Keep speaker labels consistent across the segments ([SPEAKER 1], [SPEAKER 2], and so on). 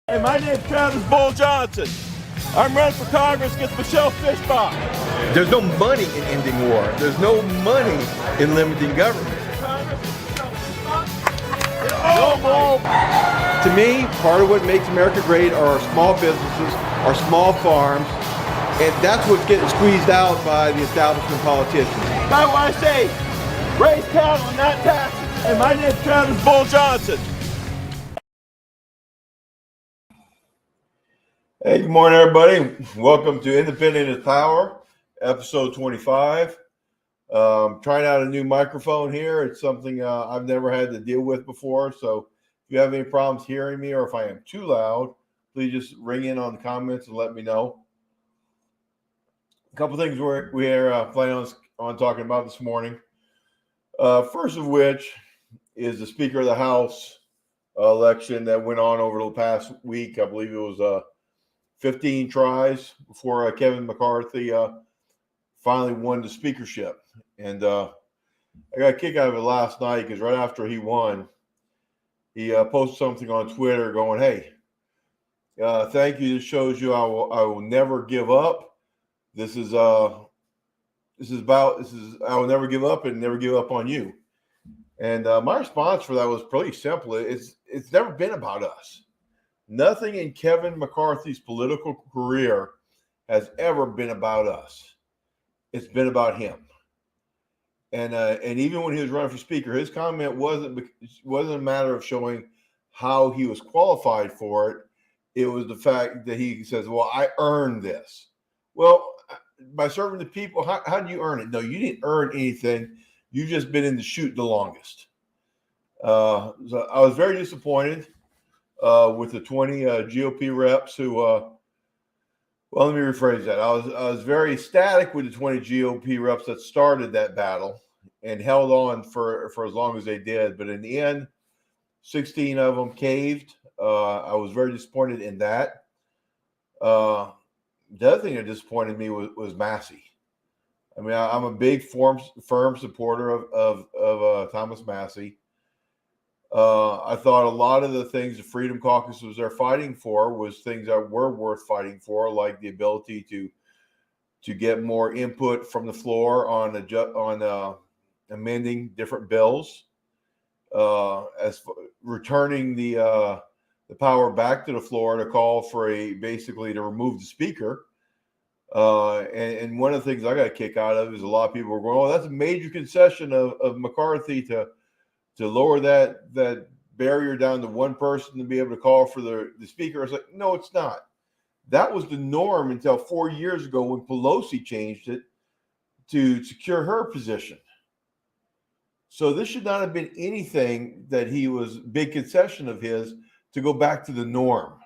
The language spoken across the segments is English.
[SPEAKER 1] Hey, my name's Travis Bull Johnson. I'm running for Congress against Michelle Fischbach.
[SPEAKER 2] There's no money in ending war. There's no money in limiting government. To me, part of what makes America great are our small businesses, our small farms, and that's what's getting squeezed out by the establishment politicians.
[SPEAKER 1] That's why I say, raise cattle and not taxes. Hey, my name's Travis Bull Johnson.
[SPEAKER 2] Hey, good morning, everybody. Welcome to Independent is Power, episode 25. Trying out a new microphone here. It's something I've never had to deal with before. So if you have any problems hearing me or if I am too loud, please just ring in on the comments and let me know. A couple things we're planning on talking about this morning. First of which is the Speaker of the House election that went on over the past week. I believe it was 15 tries before Kevin McCarthy finally won the speakership. And I got a kick out of it last night because right after he won, he posted something on Twitter going, "Hey, thank you. This shows you I will never give up. I will never give up and never give up on you." And my response for that was pretty simple. It's never been about us. Nothing in Kevin McCarthy's political career has ever been about us. It's been about him. And even when he was running for speaker, his comment wasn't a matter of showing how he was qualified for it. It was the fact that he says, "Well, I earned this." Well, by serving the people, how do you earn it? No, you didn't earn anything. You've just been in the chute the longest. So I was very disappointed with the 20 GOP reps who, well, let me rephrase that. I was very ecstatic with the 20 GOP reps that started that battle and held on for as long as they did. But in the end, 16 of them caved. I was very disappointed in that. The other thing that disappointed me was Massey. I mean, I'm a big firm supporter of Thomas Massey. I thought a lot of the things the Freedom Caucus was there fighting for was things that were worth fighting for, like the ability to get more input from the floor on amending different bills, returning the power back to the floor to call for basically to remove the speaker. And one of the things I got a kick out of is a lot of people were going, "Oh, that's a major concession of McCarthy to lower that barrier down to one person to be able to call for the speaker." I was like, no, it's not. That was the norm until 4 years ago when Pelosi changed it to secure her position. So this should not have been anything that he was big concession of his to go back to the norm.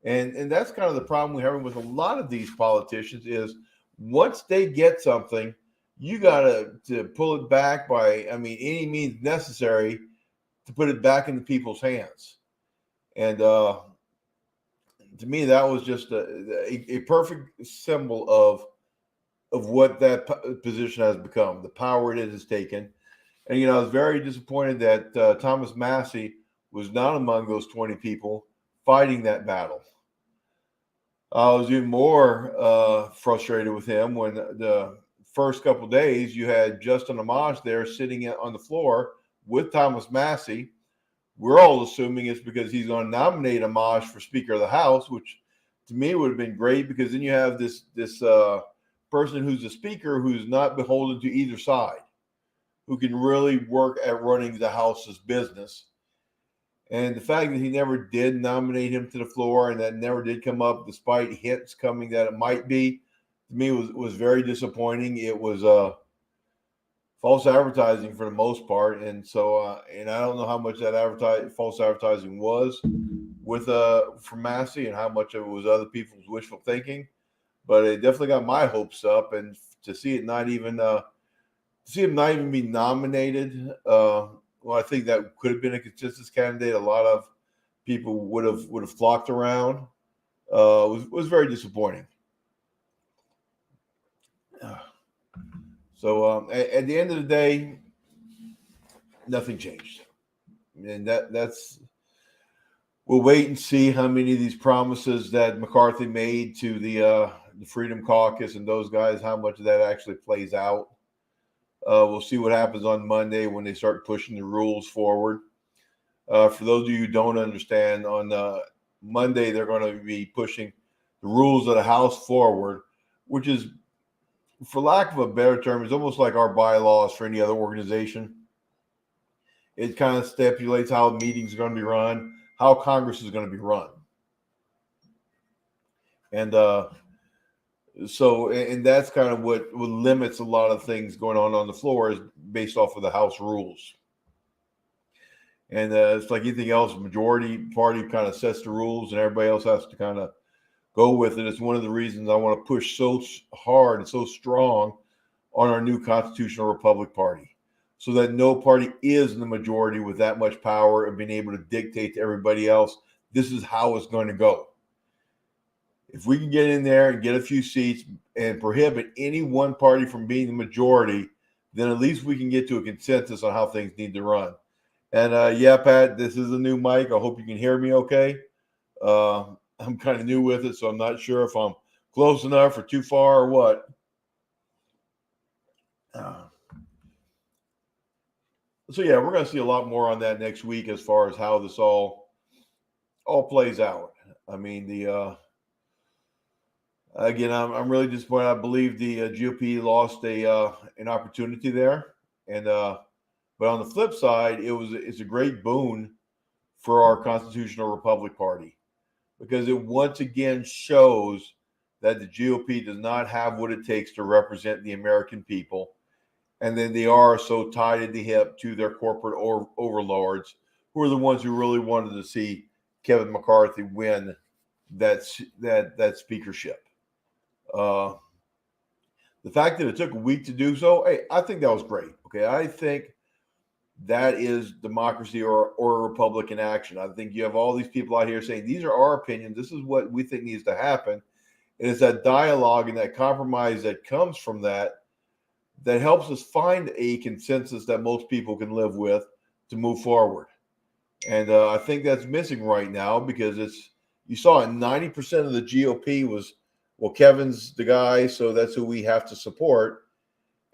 [SPEAKER 2] And that's kind of the problem we're having with a lot of these politicians is once they get something, you got to pull it back by, any means necessary to put it back into people's hands. And to me, that was just a perfect symbol of what that position has become, the power it has taken. And, I was very disappointed that Thomas Massey was not among those 20 people fighting that battle. I was even more frustrated with him when the first couple of days you had Justin Amash there sitting on the floor with Thomas Massey. We're all assuming it's because he's going to nominate Amash for Speaker of the House, which to me would have been great because then you have this person who's a speaker who's not beholden to either side, who can really work at running the House's business. And the fact that he never did nominate him to the floor and that never did come up despite hints coming that it might be, to me was very disappointing. It was false advertising for the most part. And so, and I don't know how much that false advertising was from Massey and how much of it was other people's wishful thinking, but it definitely got my hopes up. And to see it not even, him not even be nominated, well, I think that could have been a consensus candidate. A lot of people would have flocked around. Was very disappointing. So at the end of the day, nothing changed, and that's we'll wait and see how many of these promises that McCarthy made to the Freedom Caucus and those guys, how much of that actually plays out. We'll see what happens on Monday when they start pushing the rules forward. For those of you who don't understand, on Monday they're going to be pushing the rules of the House forward, which is, for lack of a better term, is almost like our bylaws for any other organization. It kind of stipulates how meetings are going to be run, how Congress is going to be run. And and that's kind of what limits a lot of things going on the floor, is based off of the House rules. And it's like anything else, majority party kind of sets the rules and everybody else has to kind of go with it. It's one of the reasons I want to push so hard and so strong on our new Constitutional Republic Party, so that no party is in the majority with that much power of being able to dictate to everybody else, this is how it's going to go. If we can get in there and get a few seats and prohibit any one party from being the majority, then at least we can get to a consensus on how things need to run. And yeah, Pat, this is a new mic. I hope you can hear me okay. I'm kind of new with it, so I'm not sure if I'm close enough or too far or what. So yeah, we're going to see a lot more on that next week as far as how this all plays out. I mean, again, I'm really disappointed. I believe the GOP lost an opportunity there, and but on the flip side, it's a great boon for our Constitutional Republic Party, because it once again shows that the GOP does not have what it takes to represent the American people, and then they are so tied at the hip to their corporate overlords, who are the ones who really wanted to see Kevin McCarthy win that speakership. The fact that it took a week to do so, hey, I think that was great. Okay, I think that is democracy or a Republican action. I think you have all these people out here saying, these are our opinions, this is what we think needs to happen. And it's that dialogue and that compromise that comes from that helps us find a consensus that most people can live with to move forward. And I think that's missing right now, because you saw it, 90% of the GOP was, well, Kevin's the guy, so that's who we have to support.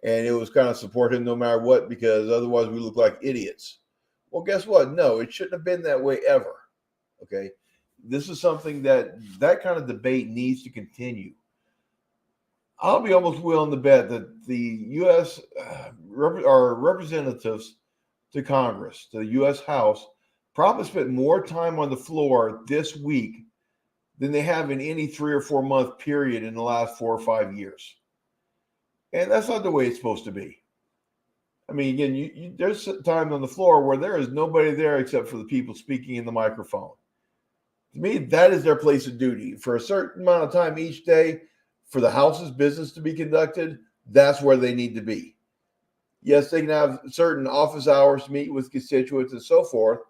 [SPEAKER 2] And it was kind of support him no matter what, because otherwise we look like idiots. Well, guess what? No, it shouldn't have been that way ever. Okay. This is something that kind of debate needs to continue. I'll be almost willing to bet that the U.S. Our representatives to Congress, to the U.S. House, probably spent more time on the floor this week than they have in any 3 or 4 month period in the last 4 or 5 years. And that's not the way it's supposed to be. I mean, again, there's times on the floor where there is nobody there except for the people speaking in the microphone. To me, that is their place of duty. For a certain amount of time each day, for the House's business to be conducted, that's where they need to be. Yes, they can have certain office hours to meet with constituents and so forth,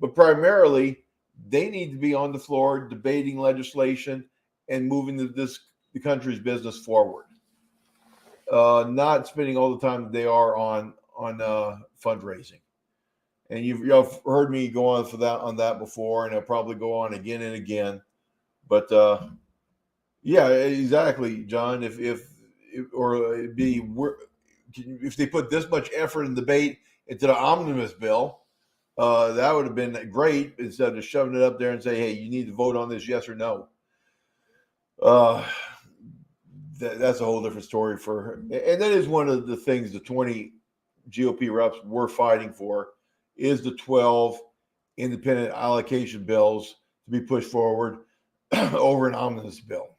[SPEAKER 2] but primarily they need to be on the floor debating legislation and moving the country's business forward. Not spending all the time that they are on fundraising. And you've heard me go on that before, and I'll probably go on again and again. But yeah, exactly, John. If they put this much effort and debate into the omnibus bill, that would have been great, instead of shoving it up there and say, hey, you need to vote on this, yes or no. That's a whole different story for her. And that is one of the things the 20 GOP reps were fighting for, is the 12 independent allocation bills to be pushed forward over an omnibus bill.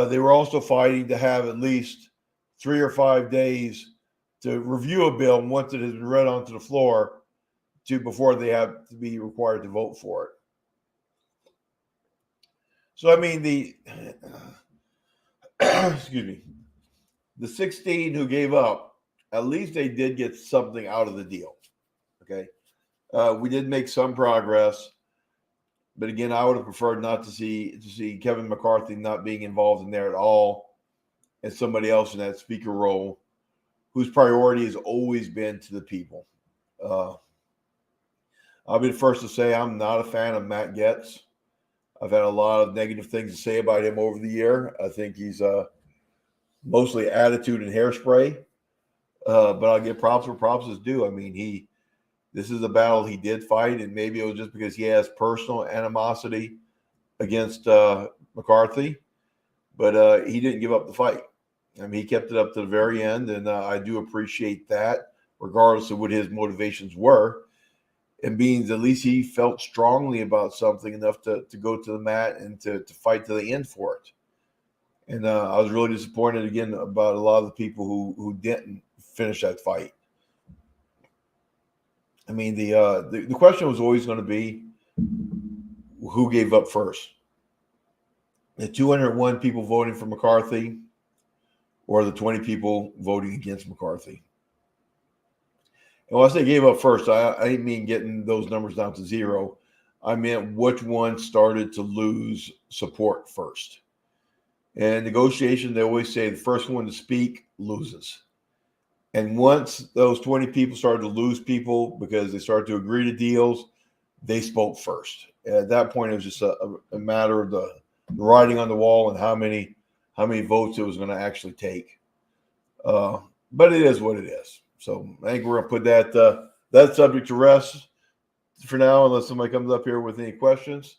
[SPEAKER 2] They were also fighting to have at least 3 or 5 days to review a bill once it has been read onto the floor before they have to be required to vote for it. So, I mean, excuse me, the 16 who gave up, at least they did get something out of the deal. Okay. We did make some progress, but again, I would have preferred not to see Kevin McCarthy not being involved in there at all, and somebody else in that speaker role whose priority has always been to the people. I'll be the first to say I'm not a fan of Matt Getz. I've had a lot of negative things to say about him over the year. I think he's mostly attitude and hairspray. But I'll give props where props is due. I mean, this is a battle he did fight, and maybe it was just because he has personal animosity against McCarthy, but he didn't give up the fight. I mean, he kept it up to the very end, and I do appreciate that, regardless of what his motivations were. It means at least he felt strongly about something enough to go to the mat and to fight to the end for it. And I was really disappointed again about a lot of the people who didn't finish that fight. I mean, the question was always going to be who gave up first. The 201 people voting for McCarthy or the 20 people voting against McCarthy. And when I say gave up first, I didn't mean getting those numbers down to zero. I meant which one started to lose support first. And negotiation, they always say the first one to speak loses. And once those 20 people started to lose people because they started to agree to deals, they spoke first. And at that point, it was just a matter of the writing on the wall and how many votes it was going to actually take. But it is what it is. So I think we're going to put that subject to rest for now, unless somebody comes up here with any questions.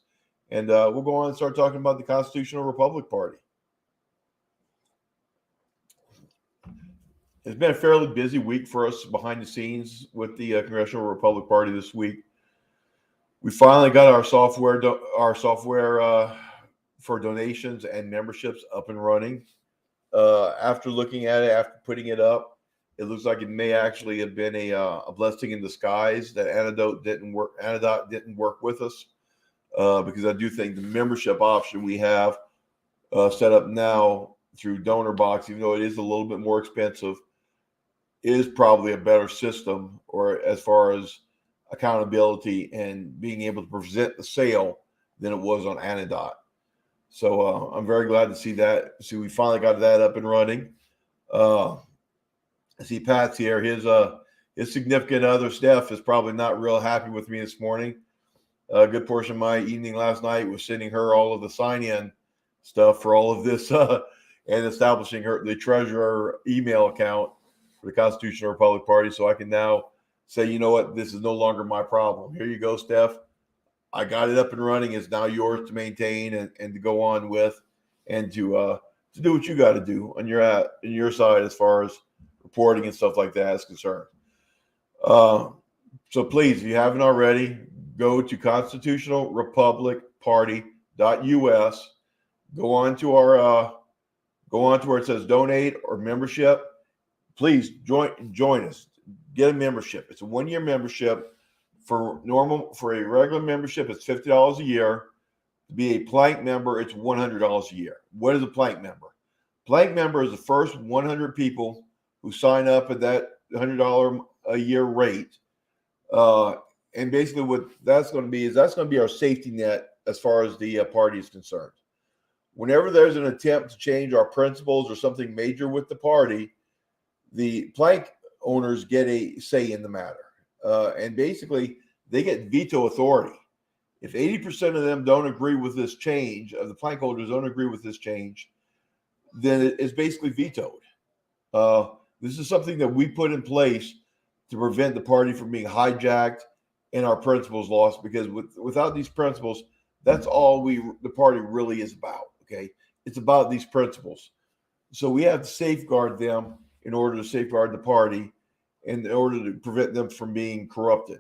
[SPEAKER 2] And we'll go on and start talking about the Constitutional Republic Party. It's been a fairly busy week for us behind the scenes with the Congressional Republic Party this week. We finally got our software for donations and memberships up and running. After looking at it, after putting it up, it looks like it may actually have been a blessing in disguise that Antidote didn't work with us, because I do think the membership option we have set up now through DonorBox, even though it is a little bit more expensive, is probably a better system, or as far as accountability and being able to present the sale than it was on Antidote. So I'm very glad to see that. See, we finally got that up and running. I see Pat's here. His significant other, Steph, is probably not real happy with me this morning. A good portion of my evening last night was sending her all of the sign-in stuff for all of this and establishing the treasurer email account for the Constitutional Republic Party, so I can now say, you know what, this is no longer my problem. Here you go, Steph. I got it up and running. It's now yours to maintain and to go on with, and to do what you got to do on your side as far as reporting and stuff like that is concerned. So please, if you haven't already, go to constitutionalrepublicparty.us. Go on to where it says donate or membership. Please join us. Get a membership. It's a 1-year membership. For a regular membership, it's $50 a year. To be a Plank member, it's $100 a year. What is a Plank member? Plank member is the first 100 people who sign up at that $100 a year rate. And basically what that's going to be is that's going to be our safety net as far as the party is concerned. Whenever there's an attempt to change our principles or something major with the party, the Plank owners get a say in the matter. And basically, they get veto authority. If 80% of them don't agree with this change, of the Plank holders don't agree with this change, then it's basically vetoed. This is something that we put in place to prevent the party from being hijacked and our principles lost, because without these principles, that's all the party really is about, okay? It's about these principles. So we have to safeguard them in order to safeguard the party, in order to prevent them from being corrupted.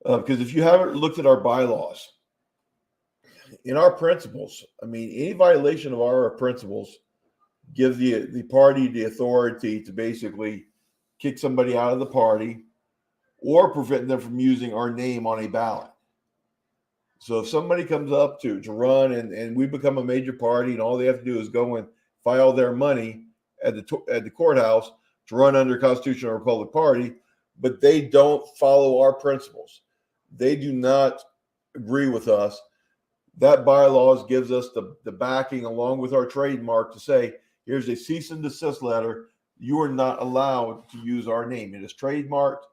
[SPEAKER 2] Because if you haven't looked at our bylaws, in our principles, I mean, any violation of our principles gives the party the authority to basically kick somebody out of the party or prevent them from using our name on a ballot. So if somebody comes up to run and we become a major party and all they have to do is go and file their money at the courthouse to run under Constitutional Republic Party, but they don't follow our principles, they do not agree with us, that bylaws gives us the backing along with our trademark to say, here's a cease and desist letter. You are not allowed to use our name. It is trademarked.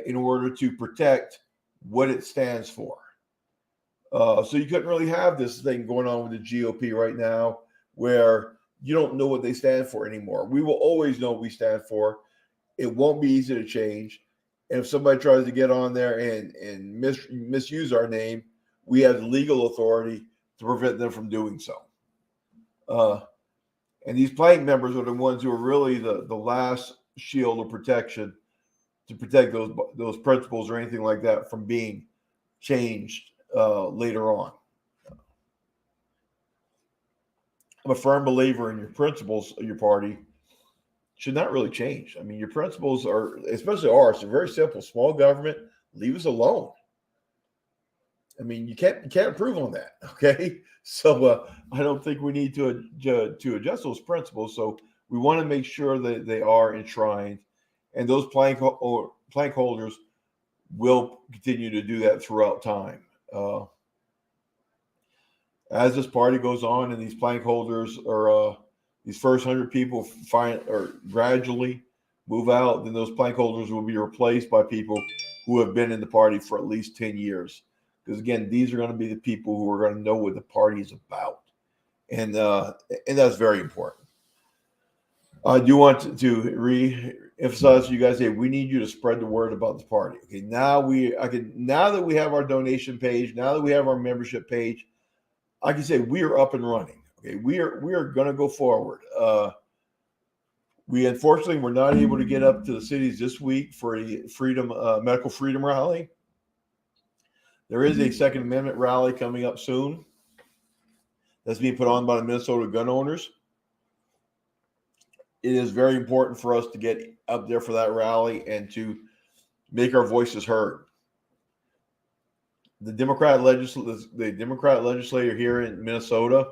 [SPEAKER 2] in order to protect what it stands for. So you couldn't really have this thing going on with the GOP right now where you don't know what they stand for anymore. We will always know what we stand for. It won't be easy to change. And if somebody tries to get on there and misuse our name, we have the legal authority to prevent them from doing so. And these plank members are the ones who are really the last shield of protection to protect those principles or anything like that from being changed later on. I'm a firm believer in your principles of your party should not really change. I mean, your principles are, especially ours, are very simple. Small government, leave us alone. I mean, you can't improve on that. Okay, so I don't think we need to adjust those principles. So we want to make sure that they are enshrined, and those plank holders will continue to do that throughout time. As this party goes on, and these plank holders are these first 100 people gradually move out, then those plank holders will be replaced by people who have been in the party for at least 10 years. Because again, these are going to be the people who are going to know what the party is about, and that's very important. I do want to re-emphasize to you guys, hey, we need you to spread the word about the party. Okay, now that we have our donation page, now that we have our membership page, I can say we are up and running. Okay, we are going to go forward. We unfortunately were not able to get up to the cities this week for a medical freedom rally. There is a Second Amendment rally coming up soon that's being put on by the Minnesota gun owners. It is very important for us to get up there for that rally and to make our voices heard. The Democrat legislator here in Minnesota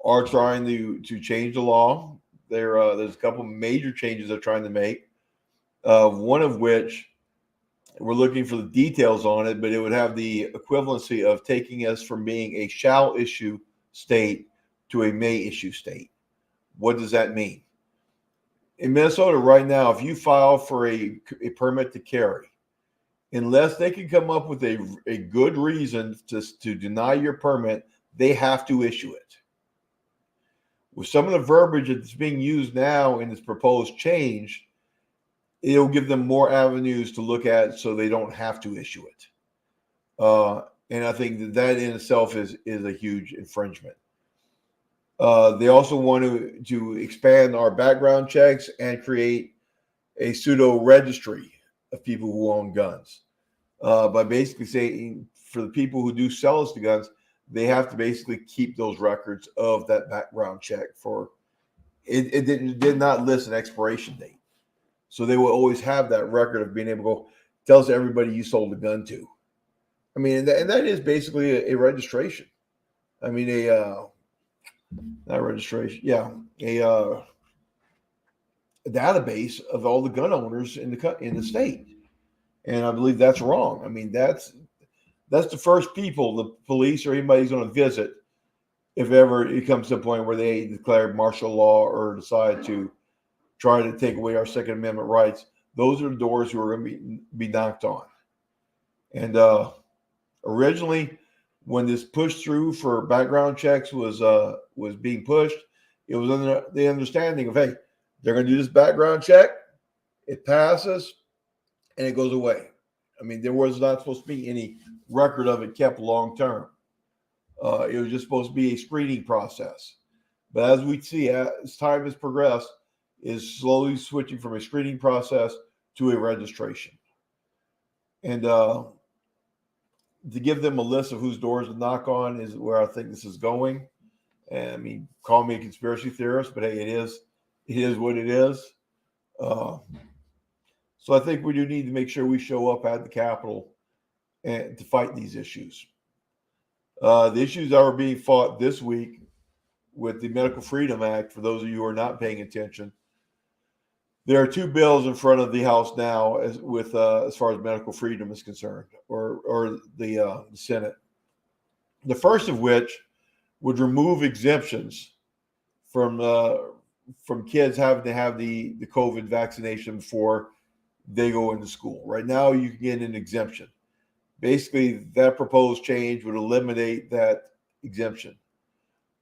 [SPEAKER 2] are trying to change the law. There's a couple major changes they're trying to make, one of which we're looking for the details on it, but it would have the equivalency of taking us from being a shall issue state to a may issue state. What does that mean? In Minnesota right now, if you file for a permit to carry, unless they can come up with a good reason to deny your permit, they have to issue it. With some of the verbiage that's being used now in this proposed change, it'll give them more avenues to look at so they don't have to issue it. And I think that in itself is a huge infringement. They also want to expand our background checks and create a pseudo registry of people who own guns. By basically saying for the people who do sell us the guns, they have to basically keep those records of that background check for it did not list an expiration date. So they will always have that record of being able to go tell us everybody you sold the gun to. I mean, and that is basically a registration. I mean, not registration. Yeah, a database of all the gun owners in the state. And I believe that's wrong. I mean, that's the first people the police or anybody's going to visit if ever it comes to a point where they declare martial law or decide to try to take away our Second Amendment rights. Those are the doors who are going to be knocked on. And originally, when this push through for background checks was being pushed, it was under the understanding of, hey, they're going to do this background check, it passes, and it goes away. I mean, there was not supposed to be any record of it kept long term. It was just supposed to be a screening process. But as we see, as time has progressed, is slowly switching from a screening process to a registration. And to give them a list of whose doors to knock on is where I think this is going. And I mean, call me a conspiracy theorist, but hey, it is what it is. So I think we do need to make sure we show up at the Capitol and to fight these issues. The issues that are being fought this week with the Medical Freedom Act, for those of you who are not paying attention, there are two bills in front of the House now as far as medical freedom is concerned, or the Senate. The first of which would remove exemptions from kids having to have the COVID vaccination before they go into school. Right now, you can get an exemption. Basically, that proposed change would eliminate that exemption.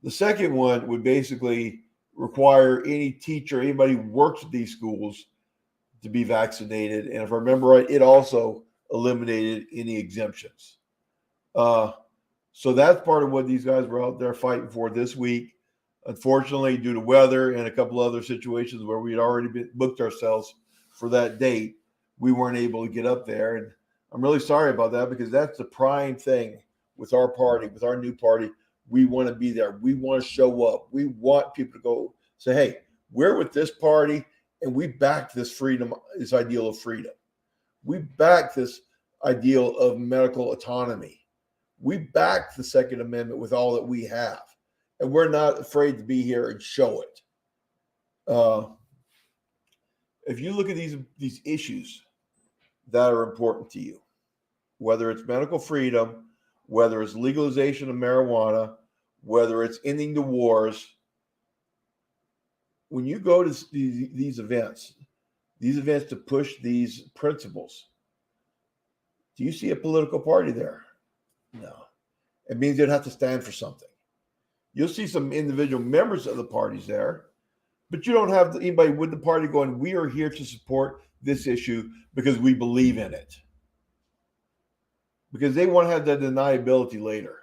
[SPEAKER 2] The second one would basically require any teacher, anybody who works at these schools, to be vaccinated. And if I remember right, it also eliminated any exemptions. So that's part of what these guys were out there fighting for this week. Unfortunately, due to weather and a couple other situations where we had already booked ourselves for that date, we weren't able to get up there. And I'm really sorry about that, because that's the prime thing with our party, with our new party. We want to be there. We want to show up. We want people to go say, hey, we're with this party and we back this freedom, this ideal of freedom. We back this ideal of medical autonomy. We back the Second Amendment with all that we have. And we're not afraid to be here and show it. If you look at these issues that are important to you, whether it's medical freedom, whether it's legalization of marijuana, whether it's ending the wars, when you go to these events to push these principles, do you see a political party there? No. It means they'd have to stand for something. You'll see some individual members of the parties there, but you don't have anybody with the party going, we are here to support this issue because we believe in it. Because they want to have that deniability later.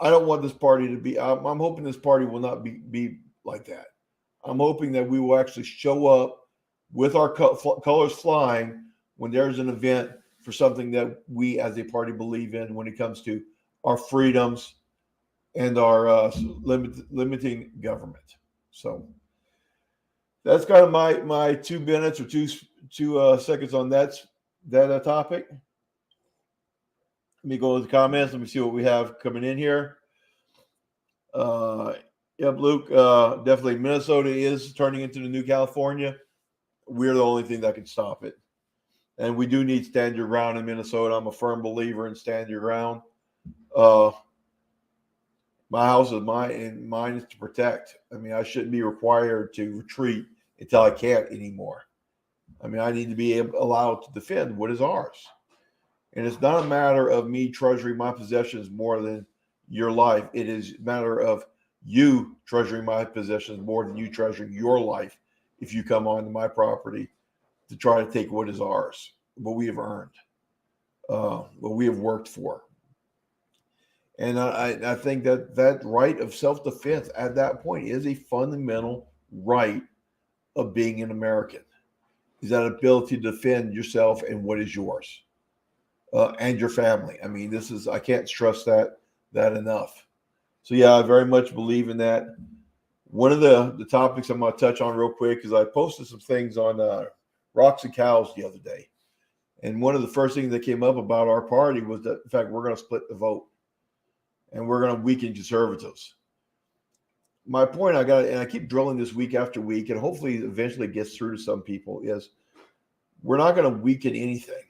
[SPEAKER 2] I don't want this party to be, I'm hoping this party will not be like that. I'm hoping that we will actually show up with our colors flying when there's an event for something that we as a party believe in when it comes to our freedoms and our limiting government. So that's kind of my 2 minutes or two seconds on that topic. Let me go to the comments. Let me see what we have coming in here. Yep, Luke, definitely Minnesota is turning into the new California. We're the only thing that can stop it. And we do need stand your ground in Minnesota. I'm a firm believer in stand your ground. My house is mine, and mine is to protect. I mean, I shouldn't be required to retreat until I can't anymore. I mean, I need to be allowed to defend what is ours. And it's not a matter of me treasuring my possessions more than your life. It is a matter of you treasuring my possessions more than you treasuring your life if you come onto my property to try to take what is ours, what we have earned, what we have worked for. And I think that right of self-defense at that point is a fundamental right of being an American, is that ability to defend yourself and what is yours and your family. I mean, I can't stress that enough. So yeah, I very much believe in that. One of the topics I'm going to touch on real quick is I posted some things on Rocks and Cows the other day. And one of the first things that came up about our party was that, in fact, we're going to split the vote and we're going to weaken conservatives. My point and I keep drilling this week after week, and hopefully eventually it gets through to some people, is we're not going to weaken anything.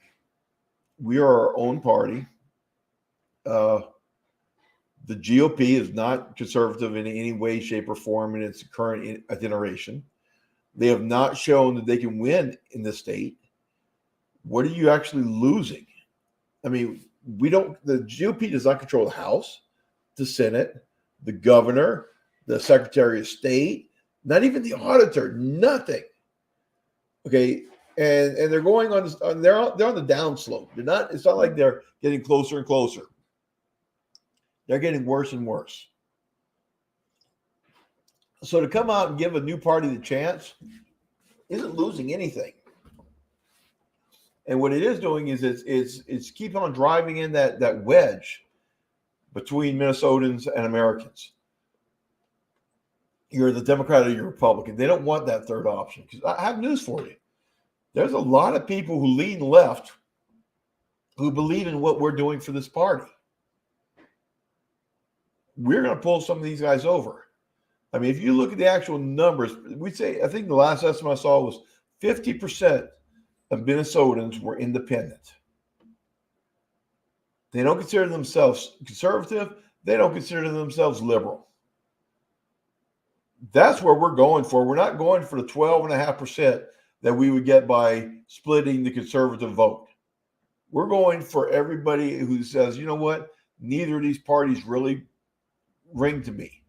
[SPEAKER 2] We are our own party. The GOP is not conservative in any way, shape, or form in its current iteration. They have not shown that they can win in the state. What are you actually losing? I mean, the GOP does not control the House, the Senate, the governor, the Secretary of State, not even the auditor, nothing. Okay. And they're going on this, they're on the downslope. It's not like they're getting closer and closer. They're getting worse and worse. So to come out and give a new party the chance isn't losing anything. And what it is doing is it's keep on driving in that wedge between Minnesotans and Americans. You're the Democrat or you're Republican. They don't want that third option. Because I have news for you. There's a lot of people who lean left who believe in what we're doing for this party. We're going to pull some of these guys over. I mean, if you look at the actual numbers, I think the last estimate I saw was 50% of Minnesotans were independent. They don't consider themselves conservative. They don't consider themselves liberal. That's where we're going for. We're not going for the 12.5% that we would get by splitting the conservative vote. We're going for everybody who says, you know what, neither of these parties really ring to me.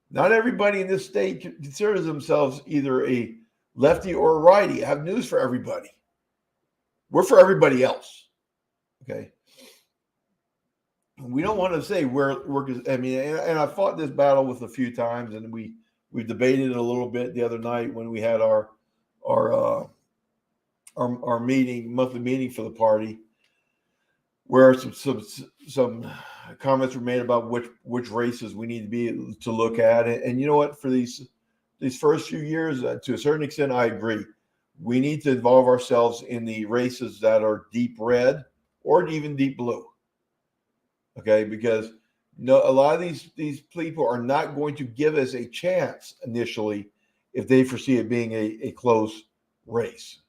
[SPEAKER 2] Not everybody in this state considers themselves either a lefty or a righty. I have news for everybody. We're for everybody else. Okay. We don't want to say we're I mean, and I fought this battle with a few times, and we debated it a little bit the other night when we had our meeting, monthly meeting for the party, where some comments were made about which races we need to look at. And you know what, for these first few years, to a certain extent, I agree. We need to involve ourselves in the races that are deep red or even deep blue. Okay, because a lot of these people are not going to give us a chance initially if they foresee it being a close race.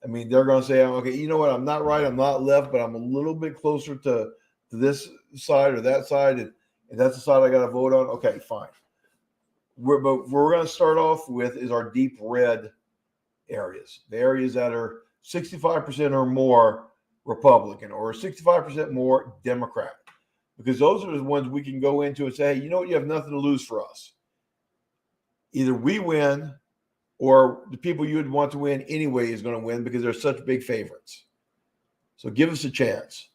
[SPEAKER 2] I mean, they're going to say, okay, you know what, I'm not right, I'm not left, but I'm a little bit closer to this side or that side, and that's the side I got to vote on. Okay, fine. But what we're going to start off with is our deep red areas, the areas that are 65% or more Republican or 65% more Democrat, because those are the ones we can go into and say, hey, you know what, you have nothing to lose for us. Either we win or the people you would want to win anyway is going to win because they're such big favorites. So give us a chance.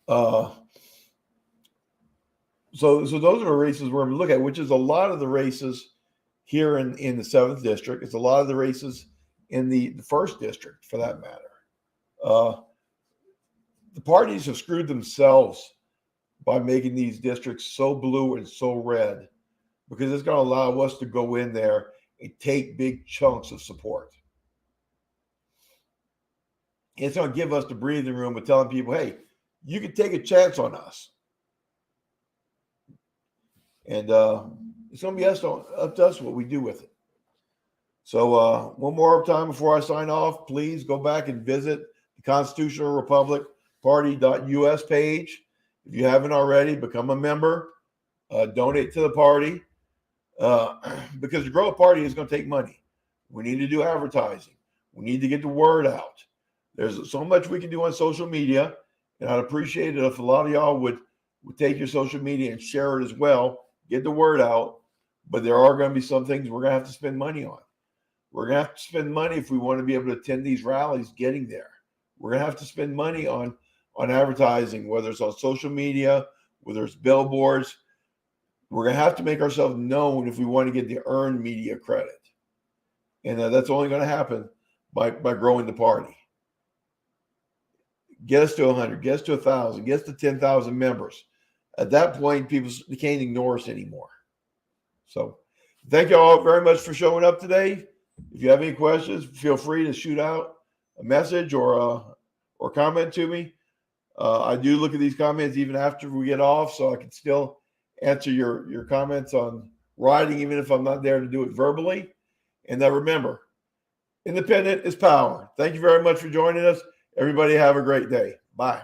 [SPEAKER 2] So those are the races we're going to look at, which is a lot of the races here in the 7th district. It's a lot of the races in the 1st district, for that matter. The parties have screwed themselves by making these districts so blue and so red, because it's going to allow us to go in there and take big chunks of support. It's going to give us the breathing room of telling people, hey, you can take a chance on us. And it's going to be up to us what we do with it. So one more time before I sign off, please go back and visit the Constitutional Republic Party.us page. If you haven't already, become a member, donate to the party, because to grow a party is going to take money. We need to do advertising. We need to get the word out. There's so much we can do on social media, and I'd appreciate it if a lot of y'all would take your social media and share it as well, get the word out. But there are going to be some things we're going to have to spend money on. We're going to have to spend money if we want to be able to attend these rallies getting there. We're going to have to spend money on advertising, whether it's on social media, whether it's billboards. We're going to have to make ourselves known if we want to get the earned media credit. And that's only going to happen by growing the party. Get us to 100, get us to 1,000, get us to 10,000 members. At that point, people can't ignore us anymore. So thank you all very much for showing up today. If you have any questions, feel free to shoot out a message or comment to me. I do look at these comments even after we get off, so I can still answer your comments on writing, even if I'm not there to do it verbally. And remember, independent is power. Thank you very much for joining us. Everybody have a great day. Bye.